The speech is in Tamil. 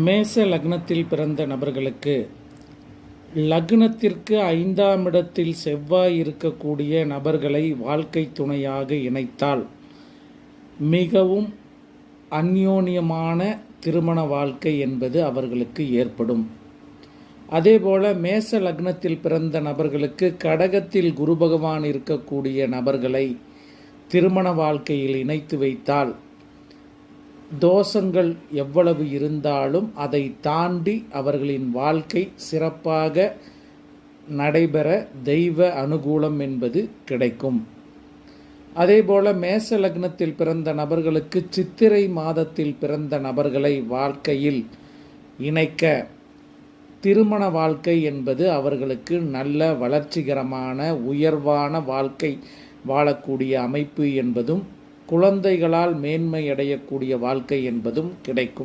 மேச லக்னத்தில் பிறந்த நபர்களுக்கு லக்னத்திற்கு 5ஆம் இடத்தில் செவ்வாய் இருக்கக்கூடிய நபர்களை வாழ்க்கை துணையாக இணைத்தால் மிகவும் அந்யோன்யமான திருமண வாழ்க்கை என்பது அவர்களுக்கு ஏற்படும். அதேபோல மேச லக்னத்தில் பிறந்த நபர்களுக்கு கடகத்தில் குரு பகவான் இருக்கக்கூடிய நபர்களை திருமண வாழ்க்கையில் இணைத்து வைத்தால் தோஷங்கள் எவ்வளவு இருந்தாலும் அதை தாண்டி அவர்களின் வாழ்க்கை சிறப்பாக நடைபெற தெய்வ அனுகூலம் என்பது கிடைக்கும். அதேபோல மேச லக்னத்தில் பிறந்த நபர்களுக்கு சித்திரை மாதத்தில் பிறந்த நபர்களை வாழ்க்கையில் இணைக்க திருமண வாழ்க்கை என்பது அவர்களுக்கு நல்ல வளர்ச்சிகரமான உயர்வான வாழ்க்கை வாழக்கூடிய அமைப்பு என்பதும் குழந்தைகளால் மேன்மை அடையக்கூடிய வாழ்க்கை என்பதும் கிடைக்கும்.